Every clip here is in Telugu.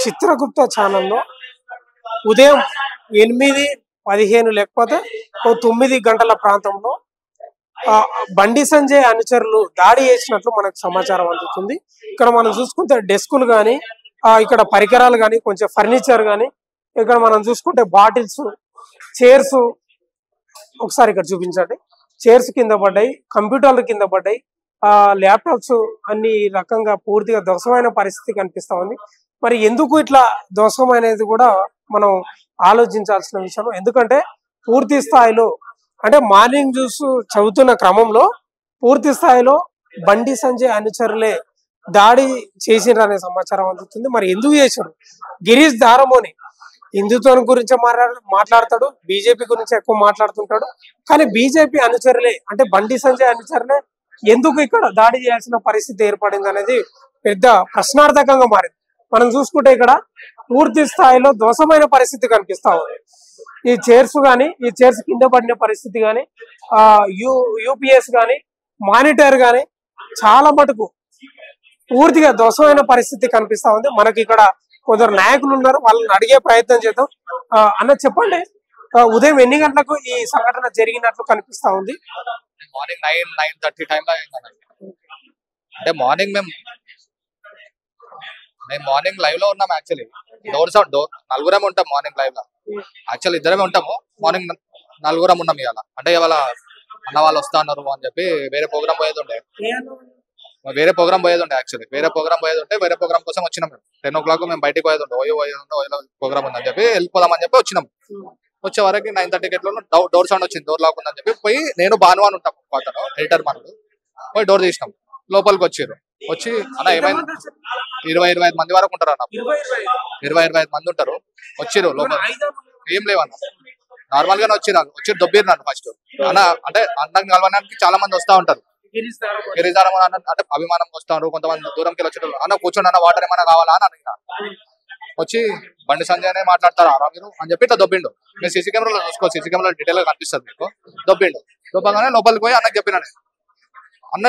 చిత్రగుప్త ఛానల్లో ఉదయం 8:15 లేకపోతే 9 గంటల ప్రాంతంలో బండి సంజయ్ అనుచరులు దాడి చేసినట్లు మనకు సమాచారం అందుతుంది. ఇక్కడ మనం చూసుకుంటే డెస్కులు కానీ ఇక్కడ పరికరాలు కానీ కొంచెం ఫర్నిచర్ కానీ ఇక్కడ మనం చూసుకుంటే బాటిల్స్, చైర్స్ ఒకసారి ఇక్కడ చూపించండి. చైర్స్ కింద పడ్డాయి, కంప్యూటర్లు కింద పడ్డాయి, ల్యాప్టాప్స్ అన్ని రకంగా పూర్తిగా ధ్వంసమైన పరిస్థితి కనిపిస్తా ఉంది. మరి ఎందుకు ఇట్లా ధ్వంసం అనేది కూడా మనం ఆలోచించాల్సిన విషయం. ఎందుకంటే పూర్తి స్థాయిలో అంటే మార్నింగ్ జ్యూస్ చదువుతున్న క్రమంలో పూర్తి స్థాయిలో బండి సంజయ్ అనుచరులే దాడి చేసిరనే సమాచారం అందుతుంది. మరి ఎందుకు చేశారు? గిరీష్ దారమోని హిందుత్వం గురించి మాట్లాడతాడు, బీజేపీ గురించి ఎక్కువ మాట్లాడుతుంటాడు. కానీ బీజేపీ అనుచరులే అంటే బండి సంజయ్ అనుచరులే ఎందుకు ఇక్కడ దాడి చేయాల్సిన పరిస్థితి ఏర్పడింది అనేది పెద్ద ప్రశ్నార్థకంగా మారింది. మనం చూసుకుంటే ఇక్కడ పూర్తి స్థాయిలో ధ్వంసమైన పరిస్థితి కనిపిస్తా ఉంది. ఈ చైర్స్ కానీ, ఈ చైర్స్ కింద పడిన పరిస్థితి కానీ, యూపీఎస్ కానీ, మానిటర్ కానీ చాలా మటుకు పూర్తిగా ధ్వంసమైన పరిస్థితి కనిపిస్తా ఉంది. మనకి ఇక్కడ కొందరు నాయకులు ఉన్నారు, వాళ్ళని అడిగే ప్రయత్నం చేద్దాం. అన్న చెప్పండి, ఉదయం ఎన్ని గంటలకు ఈ సంఘటన జరిగినట్లు కనిపిస్తా ఉంది? మార్నింగ్ 9-9:30 టైంలో అయిందండి. అంటే మార్నింగ్ మేము మార్నింగ్ లైవ్ లో ఉన్నాం. యాక్చువల్లీ నలుగురం ఉంటాం మార్నింగ్ లైవ్ లో. యాక్చువల్ ఇద్దరమే ఉంటాము. మార్నింగ్ నలుగురం ఉన్నాం ఇవాళ. అంటే ఇవాళ అన్న వాళ్ళు వస్తా అన్నారు అని చెప్పి వేరే ప్రోగ్రామ్ పోయేది ఉండే యాక్చువల్లీ వేరే ప్రోగ్రామ్ కోసం వచ్చినాం. 10 o'clock మేము బయటకు పోయేది ఉండే. ప్రోగ్రామ్ ఉందని చెప్పి వెళ్ళిపోదామని చెప్పి వచ్చినాం. వచ్చే వరకు 9:30 గంటలో డోర్ సౌండ్ వచ్చింది, డోర్ లాక్ ఉందని చెప్పి పోయి నేను భానువాన్ ఉంటాం పక్కన ఎడిటర్ మనకు పోయి డోర్ తీసినాం. లోపలికి వచ్చి అన్న ఏమైంది, 20-25 మంది వరకు ఉంటారు అన్న. 20-25 మంది ఉంటారు. వచ్చిర్రు లోపల ఏం లేవన్న, నార్మల్ గానే వచ్చి దొబ్బిరు నన్ను ఫస్ట్. అన్న అంటే అన్నం కలవడానికి చాలా మంది వస్తా ఉంటారు. గిరిజారం అంటే అభిమానంకి వస్తారు, కొంతమంది దూరంకి వచ్చేటప్పుడు అన్న కూర్చోండి అన్న, వాటర్ ఏమైనా కావాలా అని అడిగిన. వచ్చి బండి సంజయ్ అనే మాట్లాడతారా మీరు అని చెప్పి ఇట్లా దొబ్బిండు. మీరు సీసీ కెమెరాలో చూసుకో, సీసీ కెమెరా డీటెయిల్ గా కనిపిస్తుంది మీకు. దొబ్బగానే లోపలికి పోయి అన్నకి చెప్పిన, అన్న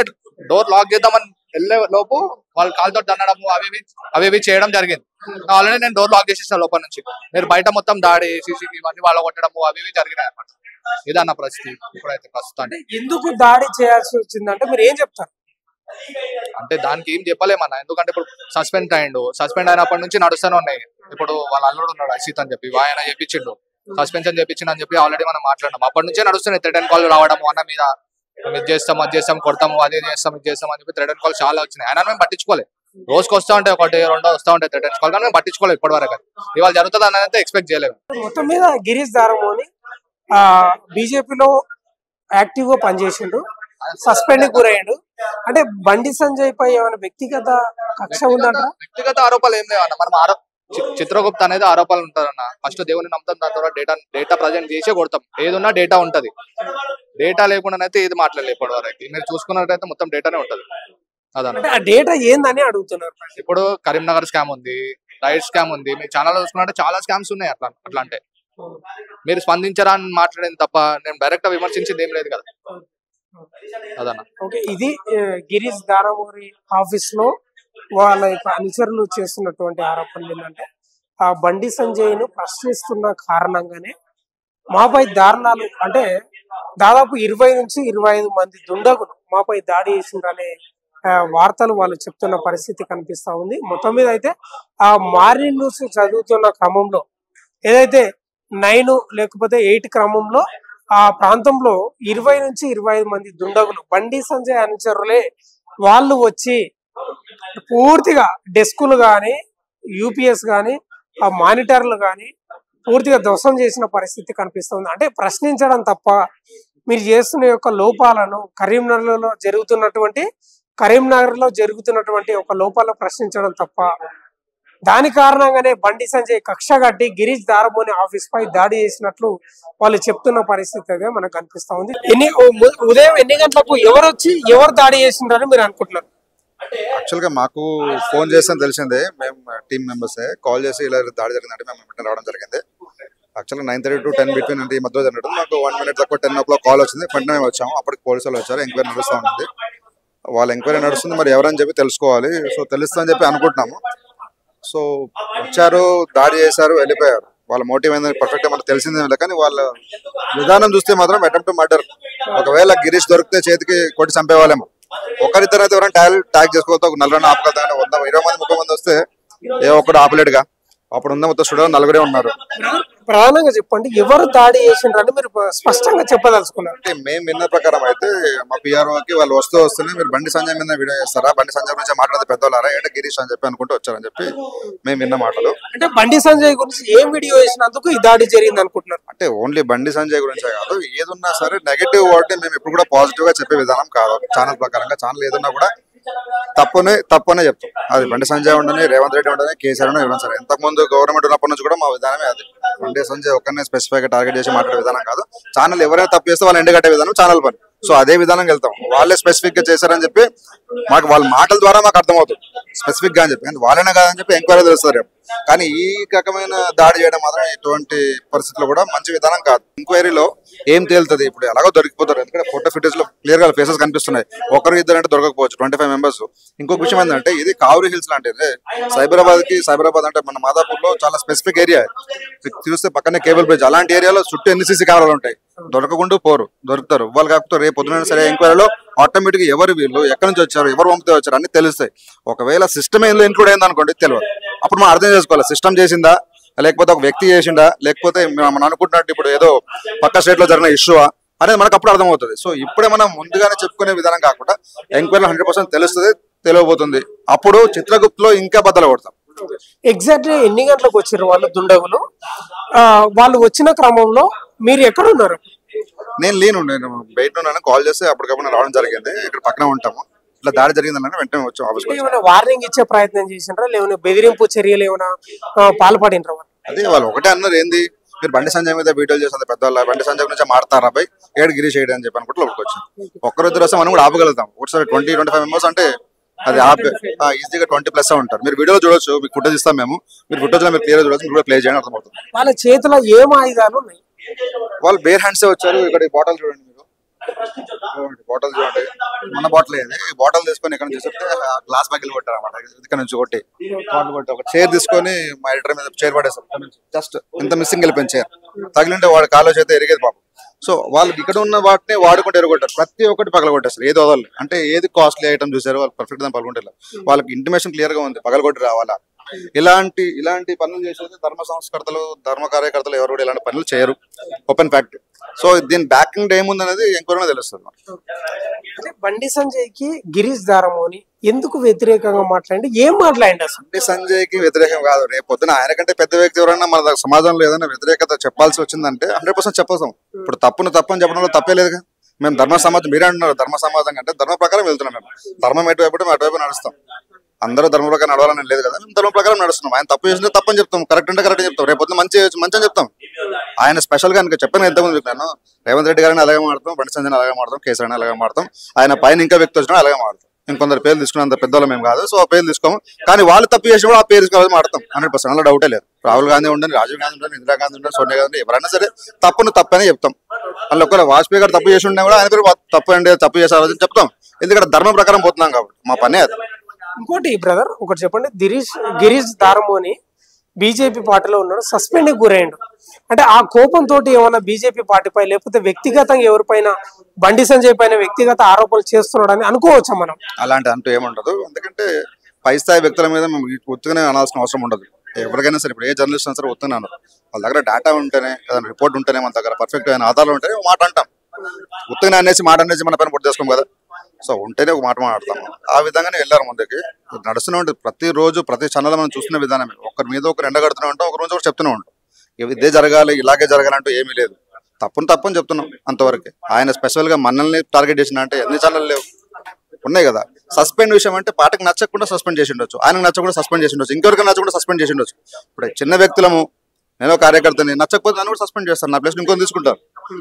డోర్ లాక్ చేద్దామని వెళ్ళే లోపు వాళ్ళు కాలుతో దండడము అవి చేయడం జరిగింది. ఆల్రెడీ నేను డోర్ లాక్ చేసేసిన లోపల నుంచి. మీరు బయట మొత్తం దాడి సీసీకి ఇవన్నీ వాళ్ళ కొట్టడము అవి జరిగినాయి అనమాట. ఇదన్న పరిస్థితి ఇప్పుడైతే ప్రస్తుతానికి. ఎందుకు దాడి చేయాల్సి వచ్చిందంటే మీరు ఏం చెప్తారు? అంటే దానికి ఏం చెప్పలేమన్నా, ఎందుకంటే ఇప్పుడు సస్పెండ్ అయినప్పటి నుంచి నడుస్తూనే ఉన్నాయి. ఇప్పుడు వాళ్ళ అల్లుడు ఉన్నాడు అసిత్ అని చెప్పి, ఆయన చెప్పించిండు సస్పెన్షన్ చెప్పించిండు అని చెప్పి ఆల్రెడీ మనం మాట్లాడినాం. అప్పటి నుంచే నడుస్తున్నాయి థ్రెడ్ అండ్ కాల్ రావడము, అన్న మీద ఇది చేస్తాం కొడతాము, అదే చేస్తాం ఇది చేస్తాం అని చెప్పి థ్రెడ్ అండ్ కాల్ చాలా వచ్చినాయి. అయినా మేము పట్టించుకోలేదు. రోజుకి వస్తూ ఉంటాయి, 1-2 వస్తూ ఉంటాయి థ్రెడ్ అండ్ కాల్, కానీ మేము పట్టించుకోలేదు ఇప్పటి వరకు. ఇవాళ జరుగుతుంది అనేది ఎక్స్పెక్ట్ చేయలేము. మొత్తం మీద గిరీష్ దారమోని బీజేపీలో యాక్టివ్ గా పనిచేసిండు, సస్పెండ్ గురయ్యాడు. అంటే బండి సంజయ్ పై ఏమైనా వ్యక్తిగత కక్ష ఉందంట? వ్యక్తిగత ఆరోపణలు ఏం లేవన్న. మనం చిత్రగుప్త అనేది ఆరోపణలు ఉంటారన్న. ఫస్ట్ దేవుని నమ్ముతాం, దాని తర్వాత డేటా ప్రజెంట్ చేసే కొడతాం. ఏదున్నా డేటా ఉంటది. డేటా లేకుండానైతే ఏది మాట్లాడలేదు ఇప్పటి వరకు. మీరు చూసుకున్నట్టయితే మొత్తం డేటానే ఉంటది. అదన్న ఆ డేటా ఏందని అడుగుతున్నారు. ఇప్పుడు కరీంనగర్ స్కామ్ ఉంది, రైట్ స్కామ్ ఉంది. మీ ఛానల్ చూసుకున్నట్టే చాలా స్కామ్స్ ఉన్నాయి. అట్లా అంటే మీరు స్పందించరా అని మాట్లాడింది తప్ప నేను డైరెక్ట్ గా విమర్శించింది ఏం లేదు కదా. అదన్న. ఓకే, ఇది గిరీష్ దారమోని ఆఫీస్ లో వాళ్ళ యొక్క అనుచరులు చేస్తున్నటువంటి ఆరోపణలు ఏంటంటే ఆ బండి సంజయ్ ను ప్రశ్నిస్తున్న కారణంగానే మాపై దారుణాలు అంటే దాదాపు 20 నుంచి 25 మంది దుండగులు మాపై దాడి చేసిందనే వార్తలు వాళ్ళు చెప్తున్న పరిస్థితి కనిపిస్తా ఉంది. మొత్తం మీద అయితే ఆ మార్నింగ్ న్యూస్ చదువుతున్న క్రమంలో ఏదైతే 9 లేకపోతే 8 క్రమంలో ఆ ప్రాంతంలో 20 నుంచి 25 మంది దుండగులు బండి సంజయ్ అనుచరులే వాళ్ళు వచ్చి పూర్తిగా డెస్కులు కానీ, యూపీఎస్ కానీ, ఆ మానిటర్లు కానీ పూర్తిగా ధ్వంసం చేసిన పరిస్థితి కనిపిస్తుంది. అంటే ప్రశ్నించడం తప్ప మీరు చేస్తున్న యొక్క లోపాలను కరీంనగర్లో జరుగుతున్నటువంటి ఒక లోపాలను ప్రశ్నించడం తప్ప దాని కారణంగానే బండి సంజయ్ కక్ష కట్టి గిరీష్ దారమోని ఆఫీస్ పై దాడి చేసినట్లు వాళ్ళు చెప్తున్న పరిస్థితి అదే మనకు కనిపిస్తా ఉంది. ఉదయం ఎన్ని గంటలకు ఎవరు దాడి చేసిండ్రని మీరు అనుకుంటున్నారు? యాక్చువల్గా మాకు ఫోన్ చేస్తాను తెలిసిందే. మేము టీమ్ మెంబర్సే కాల్ చేసి ఇలా దాడి జరిగిందంటే మేము వెంటనే రావడం జరిగింది. యాక్చువల్గా 9:30 to 10 బిట్వీన్ అంటే ఈ మధ్యలో జరిగినట్టు మాకు 1 minute తక్కువ 10 o'clock కాల్ వచ్చింది. వెంటనే మేము వచ్చాము. అప్పటికి పోలీసు వాళ్ళు వచ్చారు. ఎంక్వైరీ నడుస్తూ ఉంది. వాళ్ళ ఎంక్వైరీ నడుస్తుంది. మరి ఎవరని చెప్పి తెలుసుకోవాలి. సో తెలుస్తా అని చెప్పి అనుకుంటున్నాము. సో వచ్చారు, దాడి చేశారు, వెళ్ళిపోయారు. వాళ్ళ మోటివ్ ఏందని పర్ఫెక్ట్ గా మనకు తెలిసిందే, కానీ వాళ్ళ విధానం చూస్తే మాత్రం అటెంప్ట్ టు మర్డర్. ఒకవేళ గిరీష్ దొరికితే చేతికి కొట్టి చంపేవాళ్ళేమో. ఒకరిద్దరు అయితే ఎవరైనా ట్యాగ్ చేసుకోవద్దు, ఒక నలుగురు ఆపగలుగుతాను. 100, 20 మంది 30 మంది వస్తే ఏ ఒక్కడు ఆపలేడుగా. అప్పుడు ఉన్న మొత్తం స్టూడియో నలుగురే ఉన్నారు. ప్రధానంగా చెప్పండి, ఎవరు దాడి చేసిండ్రంటే మీరు స్పష్టంగా చెప్పదలుచుకున్నారు. అంటే మేము విన్న ప్రకారం అయితే మా పిఆర్ఓకి వాళ్ళు వస్తూనే మీరు బండి సంజయ్ మీద వీడియో చేస్తారా, బండి సంజయ్ గురించి మాట్లాడితే పెద్దవాళ్ళారా, ఏంటంటే గిరీష్ అని చెప్పి అనుకుంటూ వచ్చారని చెప్పి మేము విన్న మాటలు. అంటే బండి సంజయ్ గురించి ఏం వీడియో చేసినందుకు ఈ దాడి జరిగింది అనుకుంటున్నారు? అంటే ఓన్లీ బండి సంజయ్ గురించే కాదు, ఏదున్నా సరే నెగటివ్ వర్డ్ మేము ఎప్పుడు కూడా పాజిటివ్ గా చెప్పే విధానం కాదు. ఛానల్ ప్రకారంగా ఛానల్ ఏదున్నా కూడా తప్పనే చెప్తాం. అది బండి సంజయ్ ఉండని, రేవంత్ రెడ్డి ఉండని, కేసీఆర్ ఉండని, ఎవరైనా సరే. ఇంతకు ముందు గవర్నమెంట్ ఉన్నప్పటి నుంచి కూడా మా విధానమే అది. బండి సంజయ్ ఒక్కరినే స్పెసిఫైక్ గా టార్గెట్ చేసి మాట్లాడే విధానం కాదు. ఛానల్ ఎవరైనా తప్పు చేస్తే వాళ్ళు ఎండగట్టే విధానం ఛానల్ పని. సో అదే విధానంగా వెళ్తాం. వాళ్ళే స్పెసిఫిక్ గా చేశారని చెప్పి మాకు వాళ్ళ మాటల ద్వారా మాకు అర్థమవుతుంది స్పెసిఫిక్ గా అని చెప్పి, కానీ వాళ్ళైనా కాదని చెప్పి ఎంక్వైరీ తెలుస్తారు. కానీ ఈ రకమైన దాడి చేయడం మాత్రం ఎటువంటి పరిస్థితుల్లో కూడా మంచి విధానం కాదు. ఎంక్వైరీలో ఏం తేలుతుంది, ఇప్పుడు ఎలాగో దొరికిపోతారు. ఎందుకంటే ఫోటో ఫుటేజ్ లో క్లియర్ గా ఫేసెస్ కనిపిస్తున్నాయి. ఒకరు ఇద్దరు అంటే దొరకకపోవచ్చు, 25 మెంబర్స్. ఇంకొక విషయం ఏంటంటే ఇది కావరి హిల్స్ లాంటిది. సైబరాబాద్ అంటే మన మాదాపూర్ లో చాలా స్పెసిఫిక్ ఏరియా. చూస్తే పక్కనే కేబుల్ బ్రిడ్జ్, అలాంటి ఏరియాలో చుట్టూ ఎన్ని సీసీ కెమెరాలు ఉంటాయి. దొరకకుండా పోరు, దొరుకుతారు. వాళ్ళు కాకపోతే రేపు పొద్దున సరే ఎంక్వైరీలో ఆటోమేటిక్ ఎవరు వీళ్ళు, ఎక్కడి నుంచి వచ్చారు, ఎవరు పంపితే వచ్చారు అన్ని తెలుస్తాయి. ఒకవేళ సిస్టమ్ ఏదో ఇన్క్లూడ్ అయింది అనుకోండి, తెలియదు. అప్పుడు మనం అర్థం చేసుకోవాలి, సిస్టమ్ చేసిందా, లేకపోతే ఒక వ్యక్తి చేసిండా, లేకపోతే మనం అనుకుంటున్నట్టు ఇప్పుడు ఏదో పక్క స్టేట్ లో జరిగిన ఇష్యూవా అనేది మనకు అప్పుడు అర్థమవుతుంది. సో ఇప్పుడే మనం ముందుగానే చెప్పుకునే విధానం కాకుండా ఎంక్వైరీలో 100% తెలుస్తుంది, తెలియబోతుంది. అప్పుడు చిత్రగుప్తులో ఇంకా బద్దలు కొడతాం. ఎగ్జాక్ట్లీ ఎన్ని గంటలకు వచ్చారు వాళ్ళు దుండగులు? వాళ్ళు వచ్చిన క్రమంలో మీరు ఎక్కడ ఉన్నారు? నేను బయట ఉన్నాను. కాల్ చేస్తే అప్పటికప్పుడు రావడం జరిగింది. ఇక్కడ పక్కన ఉంటాము. ఇట్లా దాడి జరిగిందన్న వెంటనే వచ్చాం ఆఫీస్కి. ఏమైనా వార్నింగ్ ఇచ్చే ప్రయత్నం చేసిండ్రా, లేవన్నా బెదిరింపు చర్యలు ఏమైనా పాల్పడినరా? అదే వాళ్ళు ఒకటే అన్నారు, ఏంది మీరు బండి సంజయ్ మీద వీడియోలు చేస్తుంది పెద్దవాళ్ళ, బండి సంజయ్ గురించి మాడతారా అబ్బాయి, ఏడు గిరీష్ చేయడం అని చెప్పి అనుకుంటే లోపలికి వచ్చాం. ఒక్కరిద్దరు వస్తే మనం కూడా ఆపగలుగుతాం. ఒకసారి 20-25 మెంబర్స్ అంటే అది ఈజీగా 20+ ఉంటారు. మీరు వీడియోలో చూడొచ్చు, మీకు ఫుటేజ్ ఇస్తాం మేము. మీరు ఫుటేజ్ లో మీరు క్లియర్ చూడొచ్చు, మీరు కూడా ప్లే చేయండి, అర్థమవుతుంది. వాళ్ళ చేతిలో ఏం ఆయుధాలు ఉన్నాయి? వాళ్ళు బేర్ హ్యాండ్సే వచ్చారు. ఇక్కడ ఈ బాటిల్ చూడండి, మీరు బాటిల్ చూడండి, మన బాటిల్ ఏది, ఈ బాటిల్ తీసుకొని ఇక్కడ నుంచి చూస్తే గ్లాస్ పగిలి కొట్టారు అనమాట. ఇక్కడ నుంచి కొట్టి బాటిల్ కొట్టి ఒక చైర్ తీసుకొని మా ఎడిటర్ మీద చైర్ పడేస్తారు. జస్ట్ ఇంత మిస్సింగ్ వెళ్ళిపోయింది చైర్. తగిలింటే వాడు కాలేజ్ అయితే ఎరిగేది పాపం. సో వాళ్ళకి ఇక్కడ ఉన్న వాటిని వాడుకుంటే ఎరగొట్టారు. ప్రతి ఒక్కటి పగలగొట్టేస్తారు, ఏది వదలరు. అంటే ఏది కాస్ట్లీ ఐటమ్ చూసారు వాళ్ళు పర్ఫెక్ట్ గా పగలగొట్టారు. వాళ్ళకి ఇంటిమేషన్ క్లియర్ గా ఉంది, పగలగొట్టి రావాలా. ఇలాంటి పనులు చేసేది ధర్మ సంస్కర్తలు, ధర్మ కార్యకర్తలు ఎవరు కూడా ఇలాంటి పనులు చేయరు. Open fact. సో దీని బ్యాకింగ్ ఏముంది అనేది ఎంక్వైరీ తెలుస్తుంది. బండి సంజయ్ కి గిరీష్ దారమోని ఎందుకు వ్యతిరేకంగా మాట్లాడి, ఏం మాట్లాడండి అసలు? బండి సంజయ్ కి వ్యతిరేకం కాదు. రేపు పొద్దున ఆయన కంటే పెద్ద వ్యక్తి ఎవరైనా మన సమాజంలో ఏదైనా వ్యతిరేకత చెప్పాల్సి వచ్చిందంటే 100% చెప్పేస్తాం. ఇప్పుడు తప్పుని చెప్పడంలో తప్పే లేదుగా. మేము ధర్మ సమాజం, మీరే అంటున్నారు ధర్మ సమాజం అంటే ధర్మ ప్రకారం వెళ్తున్నాం. మేము ధర్మం ఎటువైపు మేము అటువైపు నడుస్తాం. అందరూ ధర్మ ప్రకారం నడవాలని లేదు కదా, మేము ధర్మ ప్రకారం నడుస్తున్నాం. ఆయన తప్పు చేసిందే తప్పని చెప్తాం, కరెక్ట్ అంటే కరెక్ట్ చెప్తాం. రేపు పొద్దున మంచి అని చెప్తాం. ఆయన స్పెషల్ గా చెప్పాను ఎంతమంది చెప్పాను, రేవంత్ రెడ్డి గారిని అలాగే మాడతాం, బండి సంజయ్ అలాగే మాడతాం, కేసీఆర్ అలాగే మాడతాం. ఆయన పైన ఇంకా వ్యక్తి వచ్చినా అలాగే మాడతాం. ఇంకొందరు పేర్లు తీసుకున్నంత పెద్దవాళ్ళు మేము కాదు. సో ఆ పేర్లు తీసుకోము, కానీ వాళ్ళు తప్పు చేసినప్పుడు ఆ పేరు తీసుకోవాలి మాడతాం 100%. అలా డౌటే లేదు. రాహుల్ గాంధీ ఉండని, రాజీవ్ గాంధీ ఉండని, ఇందిరాగాంధీ ఉండని, సోనియా గాంధీ ఎవరైనా సరే తప్పని చెప్తాం. వాళ్ళు ఒకవేళ వాజ్పేయి గారు తప్పు చేసి ఉన్నా కూడా ఆయన పేరు తప్పు చేసారు చెప్తాం. ఎందుకంటే ధర్మం ప్రకారం పోతున్నాం కాబట్టి మా పనే అది. ఇంకోటి బ్రదర్ ఒకటి చెప్పండి, గిరీష్ దారమోని బీజేపీ పార్టీలో ఉన్నాడు, సస్పెండ్ గురైండు. అంటే ఆ కోపంతో ఏమైనా బీజేపీ పార్టీపై లేకపోతే వ్యక్తిగతంగా ఎవరిపైన, బండి సంజయ్ పైన వ్యక్తిగత ఆరోపణలు చేస్తున్నాడు అని అనుకోవచ్చా మనం? అలాంటి అంటూ ఏముండదు. ఎందుకంటే పై స్థాయి వ్యక్తుల మీద మేము ఉత్తుగానే అనాల్సిన అవసరం ఉండదు. ఎవరికైనా సరే, ఇప్పుడు ఏ జర్నలిస్ట్ అయినా సరే ఉత్తున్నాను, వాళ్ళ దగ్గర డేటా ఉంటేనే, ఏదైనా రిపోర్ట్ ఉంటేనే, మన దగ్గర పర్ఫెక్ట్ అయిన ఆధారాలు ఉంటేనే మాట అంటాం. ఉత్తుగానే మాట అనేసి మన పైన పొట్టు చేసుకోం కదా. సో ఉంటేనే ఒక మాట మాట్లాడతాము. ఆ విధంగానే వెళ్ళారు ముందుకి. నడుస్తూనే ఉంటుంది ప్రతిరోజు, ప్రతి ఛానల్ మనం చూసిన విధానమే. ఒకరి మీద ఒకరు ఎండగడుతూనే ఉంటాం, ఒక రోజు ఒకటి చెప్తూనే ఉంటాం. ఇదే జరగాలి, ఇలాగే జరగాలంటూ ఏమీ లేదు. తప్పని చెప్తున్నాం అంతవరకు. ఆయన స్పెషల్ గా మనల్ని టార్గెట్ చేసిన అంటే ఎన్ని ఛానల్ లేవు, ఉన్నాయి కదా. సస్పెండ్ విషయం అంటే పార్టీకి నచ్చకుండా సస్పెండ్ చేసి ఉండొచ్చు, ఆయనకు నచ్చకుండా సస్పెండ్ చేసి ఉండొచ్చు, ఇంకెవరికి నచ్చకుండా సస్పెండ్ చేసి ఉండొచ్చు. ఇప్పుడు చిన్న వ్యక్తులము, నేను కార్యకర్తని, నచ్చకపోతే నన్ను కూడా సస్పెండ్ చేస్తాను, నా ప్లేస్ ఇంకొని తీసుకుంటారు.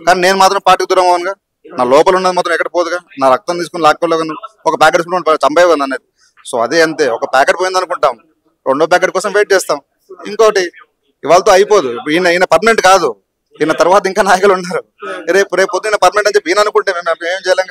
కానీ నేను మాత్రం పార్టీకి దూరం అవునుగా, నా లోపల ఉన్నది మాత్రం ఎక్కడ పోదుగా. నా రక్తం తీసుకుని లాక్కోలేను, ఒక ప్యాకెట్ తీసుకుని చంపేవాను అనేది. సో అదే అంతే. ఒక ప్యాకెట్ పోయింది అనుకుంటాం, రెండో ప్యాకెట్ కోసం వెయిట్ చేస్తాం. ఇంకోటి ఇవాళతో అయిపోదు. ఈయన పర్మనెంట్ కాదు, ఈయన తర్వాత ఇంకా నాయకులు ఉన్నారు. రేపు పొద్దున్న పర్మనెంట్ అని చెప్పి ఈయన అనుకుంటే మేము ఏం చేయలేం.